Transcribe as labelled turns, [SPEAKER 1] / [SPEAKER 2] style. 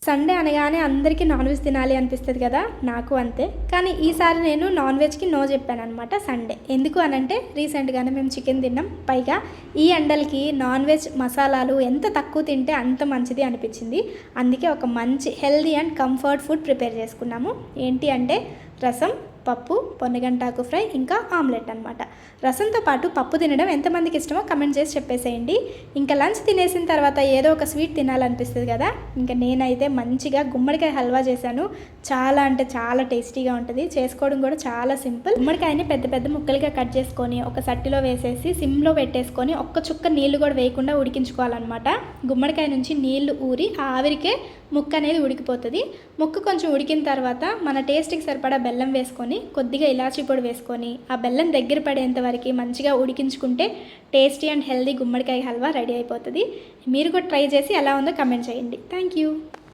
[SPEAKER 1] Sunday అనగానే అందరికీ non veg తినాలి అనిపిస్తుంది కదా, నాకు అంతే. కానీ ఈసారి నేను నాన్ వెజ్కి నో చెప్పాను అనమాట సండే. ఎందుకు అనంటే రీసెంట్గానే మేము చికెన్ తిన్నాం. పైగా ఈ ఎండలకి నాన్ వెజ్ మసాలాలు ఎంత తక్కువ తింటే అంత మంచిది అనిపించింది. అందుకే ఒక మంచి healthy and comfort food prepare చేసుకున్నాము. ఏంటి అంటే రసం, పప్పు, పొన్నగంటాకు ఫ్రై, ఇంకా ఆమ్లెట్ అనమాట. రసంతో పాటు పప్పు తినడం ఎంతమందికి ఇష్టమో కమెంట్ చేసి చెప్పేసేయండి. ఇంకా లంచ్ తినేసిన తర్వాత ఏదో ఒక స్వీట్ తినాలనిపిస్తుంది కదా. ఇంకా నేనైతే మంచిగా గుమ్మడికాయ హల్వా చేశాను. చాలా అంటే చాలా టేస్టీగా ఉంటుంది. చేసుకోవడం కూడా చాలా సింపుల్. గుమ్మడికాయని పెద్ద పెద్ద ముక్కలుగా కట్ చేసుకొని ఒక సట్టిలో వేసేసి సిమ్లో పెట్టేసుకొని ఒక్క చుక్క నీళ్లు కూడా వేయకుండా ఉడికించుకోవాలన్నమాట. గుమ్మడికాయ నుంచి నీళ్లు ఊరి ఆ ఆవిరికే ముక్క అనేది ఉడికిపోతుంది. ముక్క కొంచెం ఉడికిన తర్వాత మన టేస్ట్కి సరిపడా బెల్లం వేసుకొని కొద్దిగా ఇలాచీ పొడి వేసుకొని ఆ బెల్లం దగ్గర పడేంత వరకు మంచిగా ఉడికించుకుంటే టేస్టీ అండ్ హెల్దీ గుమ్మడికాయ హల్వా రెడీ అయిపోతుంది. మీరు కూడా ట్రై చేసి ఎలా ఉందో కమెంట్ చేయండి. Thank you.